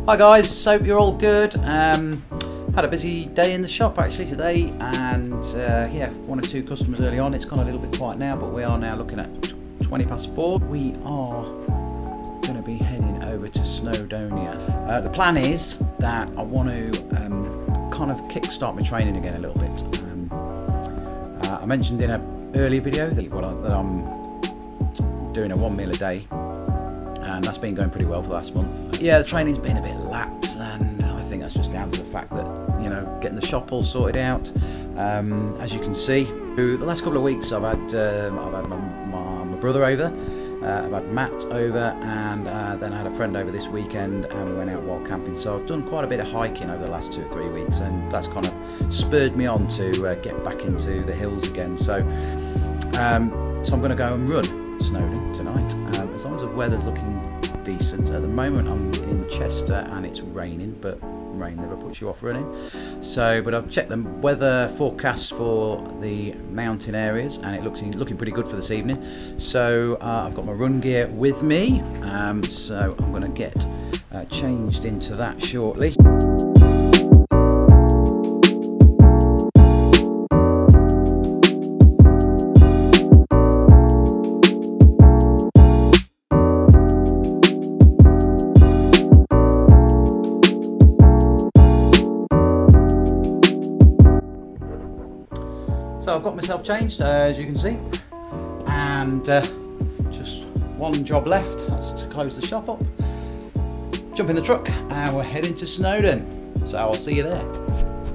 Hi guys, hope you're all good. Had a busy day in the shop actually today, and yeah, one or two customers early on. It's gone a little bit quiet now, but we are now looking at 4:20. We are going to be heading over to Snowdonia. The plan is that I want to kind of kick-start my training again a little bit. I mentioned in an earlier video that I'm doing a 1 meal a day, and that's been going pretty well for the last month. Yeah, the training's been a bit lax, and I think that's just down to the fact that, you know, getting the shop all sorted out. As you can see, the last couple of weeks I've had my brother over, I've had Matt over, and then I had a friend over this weekend, and we went out wild camping. So I've done quite a bit of hiking over the last 2 or 3 weeks, and that's kind of spurred me on to get back into the hills again. So I'm going to go and run Snowdon tonight, as long as the weather's looking decent. At the moment I'm in Chester and it's raining, but rain never puts you off running. So, but I've checked the weather forecast for the mountain areas, and it looking pretty good for this evening. So I've got my run gear with me, so I'm going to get changed into that shortly. So I've got myself changed, as you can see, and just one job left. That's to close the shop up, jump in the truck, and we're heading to Snowdon. So I'll see you there.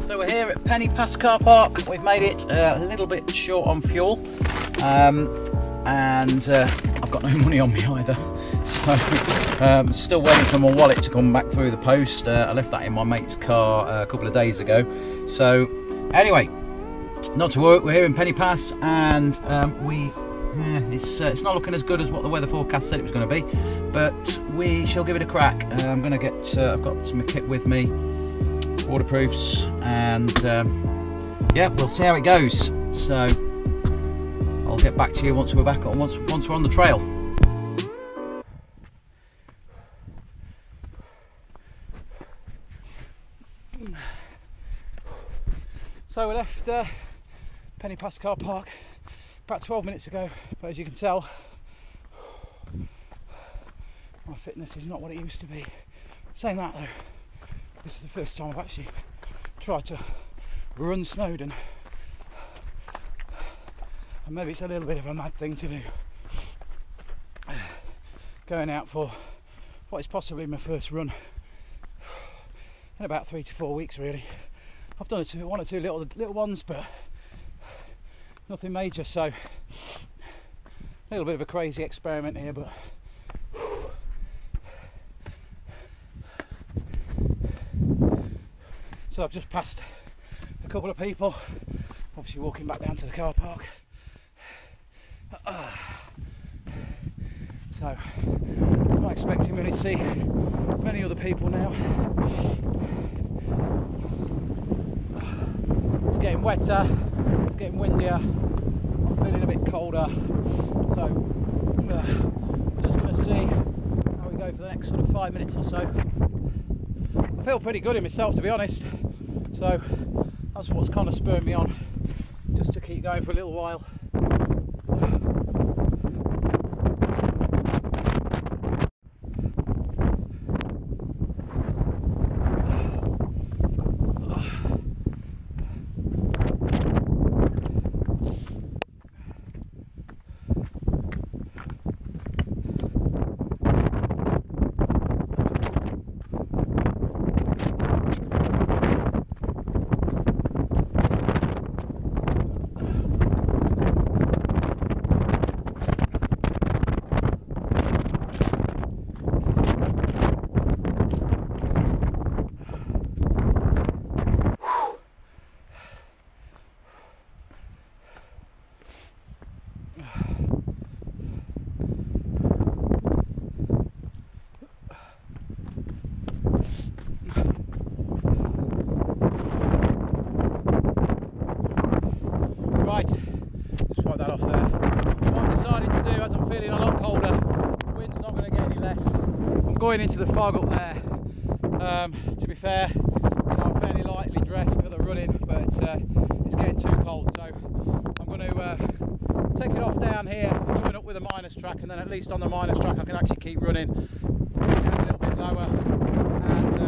So we're here at Penny Pass car park. We've made it a little bit short on fuel, and I've got no money on me either. So still waiting for my wallet to come back through the post. I left that in my mate's car a couple of days ago. So anyway, not to worry, we're here in Penny Pass, and it's not looking as good as what the weather forecast said it was going to be, but we shall give it a crack. I'm going to get, I've got some kit with me, waterproofs, and yeah, we'll see how it goes. So I'll get back to you once we're back on, once we're on the trail. So we left Penny Pass car park about 12 minutes ago, but as you can tell, my fitness is not what it used to be. Saying that though, this is the first time I've actually tried to run Snowdon, and maybe it's a little bit of a mad thing to do, going out for what is possibly my first run in about 3 to 4 weeks really. I've done one or two little ones, but nothing major, so a little bit of a crazy experiment here, but so I've just passed a couple of people, obviously walking back down to the car park. So I'm not expecting really to see many other people now. It's getting wetter, it's getting windier, I'm feeling a bit colder, so we're just going to see how we go for the next sort of 5 minutes or so. I feel pretty good in myself, to be honest, so that's what's kind of spurring me on, just to keep going for a little while. Right, just wipe that off there. What I've decided to do, as I'm feeling a lot colder, the wind's not going to get any less, I'm going into the fog up there. To be fair, I'm fairly lightly dressed for the running, but it's getting too cold, so I'm going to take it off down here, join up with a minus track, and then at least on the minus track I can actually keep running down a little bit lower and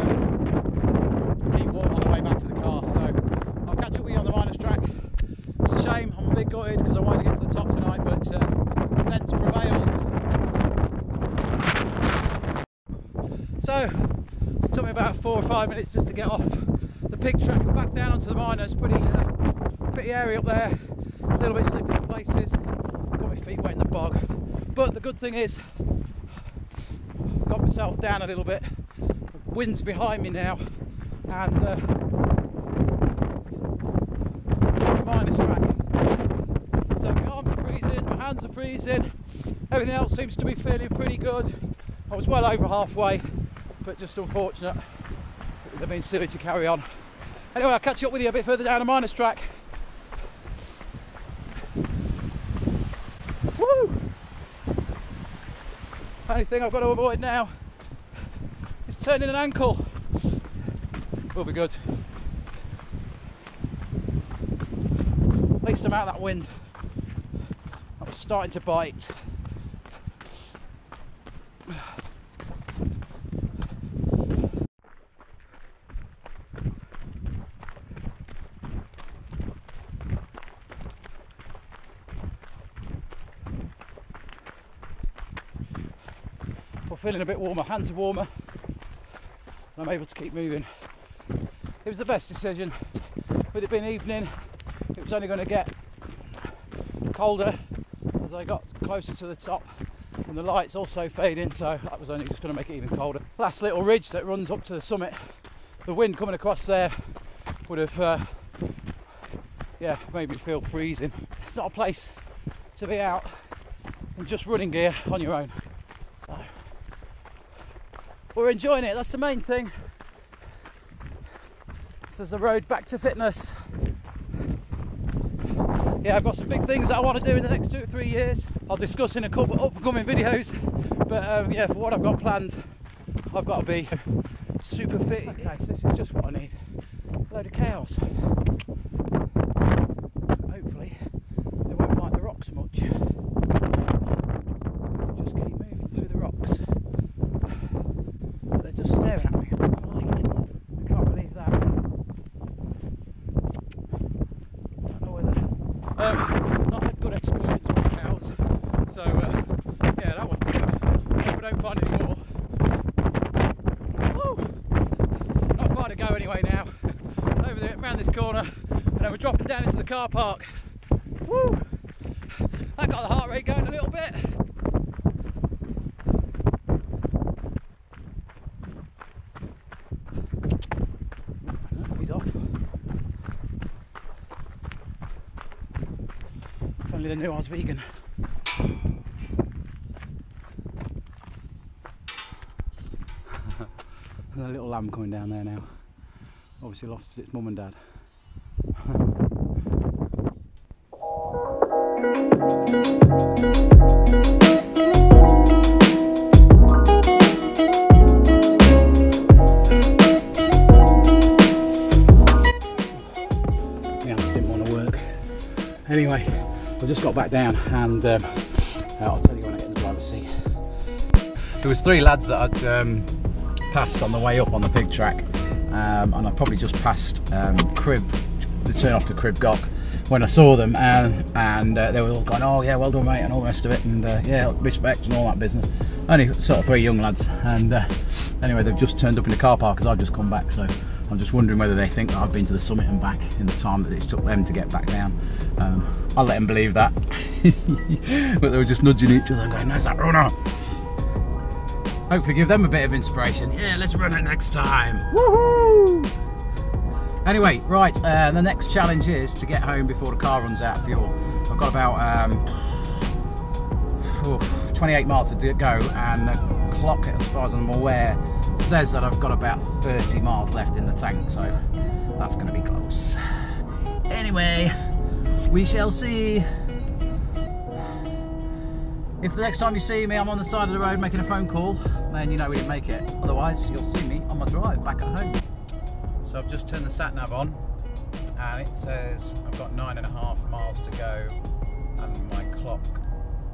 keep warm on the way back to the car. So I'll catch up with you on the minus track. It's a shame, I'm a bit gutted because I wanted to get to the top tonight, but sense prevails. So it took me about 4 or 5 minutes just to get off the pig track and back down onto the minors. Pretty airy up there, a little bit slippery in places, got my feet wet in the bog. But the good thing is, I've got myself down a little bit, the wind's behind me now, and minus track. So my arms are freezing, my hands are freezing, everything else seems to be feeling pretty good. I was well over halfway, but just unfortunate. It would have been silly to carry on. Anyway, I'll catch up with you a bit further down the minus track. Woo! Only thing I've got to avoid now is turning an ankle. Will be good. At least I'm out of that wind. That was starting to bite. Feeling a bit warmer, hands are warmer, and I'm able to keep moving. It was the best decision. With it being evening, it was only going to get colder as I got closer to the top, and the light's also fading, so that was only just going to make it even colder. Last little ridge that runs up to the summit, the wind coming across there would have made me feel freezing. It's not a place to be out in just running gear on your own. So we're enjoying it, that's the main thing. This is the road back to fitness. Yeah, I've got some big things that I want to do in the next 2 or 3 years. I'll discuss in a couple of upcoming videos, but yeah, for what I've got planned, I've got to be super fit. Okay, so this is just what I need. A load of chaos. Hopefully they won't like the rocks much. Just keep moving through the rocks. They're just staring at me. I can't believe that. I don't know whether not had good experience with cows, so yeah, that wasn't good. Hope I don't find any more. Woo! Not far to go anyway now. Over there, around this corner, and then we're dropping down into the car park. Woo! That got the heart rate going a little bit. If only they knew I was vegan. There's a little lamb coming down there now. Obviously lost its mum and dad. Yeah, this didn't want to work. Anyway, I just got back down, and I'll tell you when I get in the driver's seat. There was 3 lads that I'd passed on the way up on the pig track, and I probably just passed Crib, the turn off to Crib Gock, when I saw them, and they were all going, "Oh yeah, well done mate," and all the rest of it, and yeah, respect and all that business. Only sort of 3 young lads, and anyway, they've just turned up in the car park as I've just come back, so I'm just wondering whether they think that I've been to the summit and back in the time that it took them to get back down. I'll let them believe that. But they were just nudging each other and going, "There's that runner." Hopefully give them a bit of inspiration. Yeah, let's run it next time. Woohoo! Anyway, right, the next challenge is to get home before the car runs out of fuel. I've got about 28 miles to go, and the clock, as far as I'm aware, says that I've got about 30 miles left in the tank, so that's going to be close. Anyway, we shall see. If the next time you see me I'm on the side of the road making a phone call, then you know we didn't make it. Otherwise, you'll see me on my drive back at home. So I've just turned the sat nav on, and it says I've got 9.5 miles to go, and my clock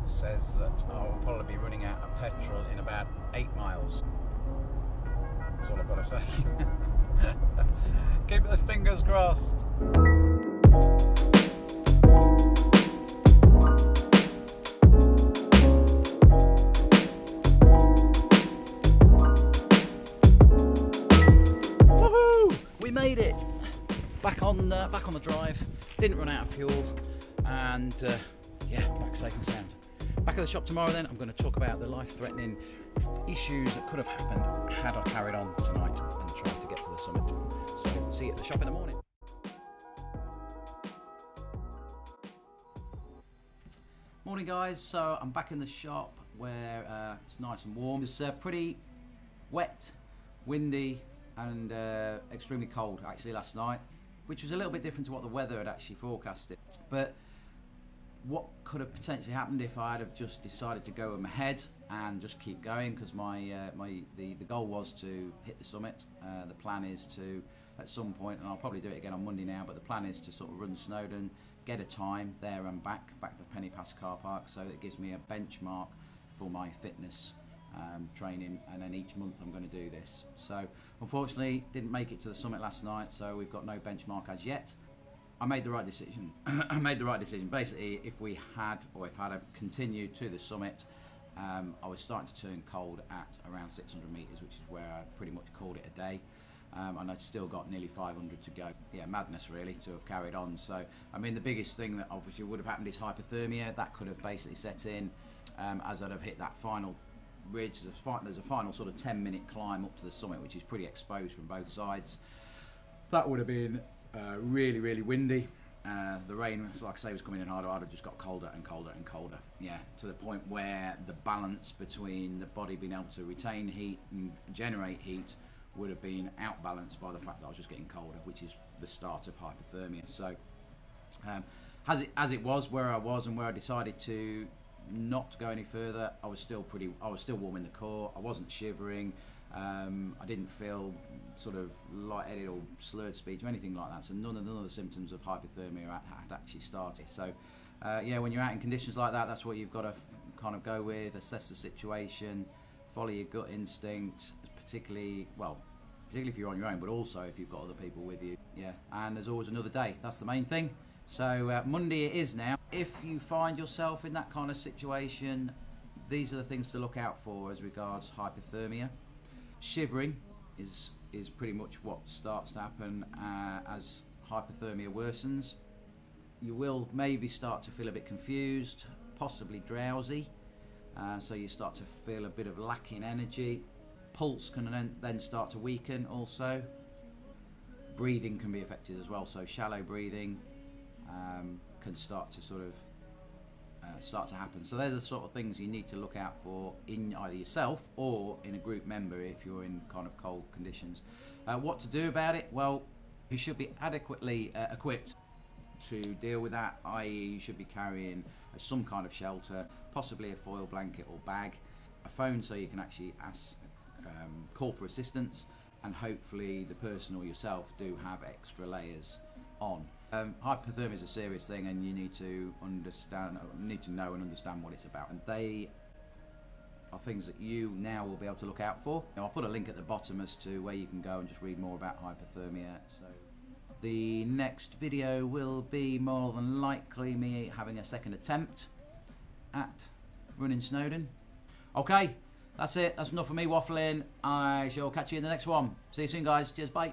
says that I will probably be running out of petrol in about 8 miles. That's all I've got to say. Keep the fingers crossed. Woohoo! We made it. Back on the drive. Didn't run out of fuel, and yeah, back safe and sound. Back at the shop tomorrow then, I'm going to talk about the life-threatening issues that could have happened had I carried on tonight and tried to get to the summit. So, see you at the shop in the morning. Morning guys, so I'm back in the shop where it's nice and warm. It's pretty wet, windy and extremely cold actually last night, which was a little bit different to what the weather had actually forecasted. But what could have potentially happened if I had have just decided to go with my head and just keep going, because the goal was to hit the summit. The plan is to, at some point, and I'll probably do it again on Monday now, but the plan is to sort of run Snowdon, get a time there and back to Penny Pass car park, so it gives me a benchmark for my fitness training, and then each month I'm going to do this. So unfortunately didn't make it to the summit last night, so we've got no benchmark as yet. I made the right decision. I made the right decision. Basically, if I'd have continued to the summit, I was starting to turn cold at around 600 meters, which is where I pretty much called it a day. And I'd still got nearly 500 to go. Yeah, madness really to have carried on. So, I mean, the biggest thing that obviously would have happened is hypothermia. That could have basically set in as I'd have hit that final ridge. There's a final sort of 10-minute climb up to the summit, which is pretty exposed from both sides. That would have been really, really windy. The rain, like I say, was coming in harder. I'd have just got colder and colder and colder. Yeah, to the point where the balance between the body being able to retain heat and generate heat would have been outbalanced by the fact that I was just getting colder, which is the start of hypothermia. So, as it was where I was and where I decided to not go any further, I was still warm in the core. I wasn't shivering. I didn't feel sort of lightheaded or slurred speech or anything like that. So none of the symptoms of hypothermia had actually started. So yeah, when you're out in conditions like that, that's what you've got to kind of go with, assess the situation, follow your gut instinct, particularly if you're on your own, but also if you've got other people with you. Yeah, and there's always another day. That's the main thing. So Monday it is now. If you find yourself in that kind of situation, these are the things to look out for as regards hypothermia. Shivering is pretty much what starts to happen as hypothermia worsens. You will maybe start to feel a bit confused, possibly drowsy, so you start to feel a bit of lack in energy. Pulse can then start to weaken also. Breathing can be affected as well, so shallow breathing can start to sort of start to happen. So they're the sort of things you need to look out for in either yourself or in a group member if you're in kind of cold conditions. What to do about it? Well, you should be adequately equipped to deal with that, i.e. you should be carrying some kind of shelter, possibly a foil blanket or bag, a phone so you can actually call for assistance, and hopefully the person or yourself do have extra layers on. Hypothermia is a serious thing, and you need to know and understand what it's about, and they are things that you now will be able to look out for. Now, I'll put a link at the bottom as to where you can go and just read more about hypothermia. So the next video will be more than likely me having a second attempt at running Snowdon. Okay, that's it. That's enough of me waffling. I shall catch you in the next one. See you soon, guys. Cheers, bye.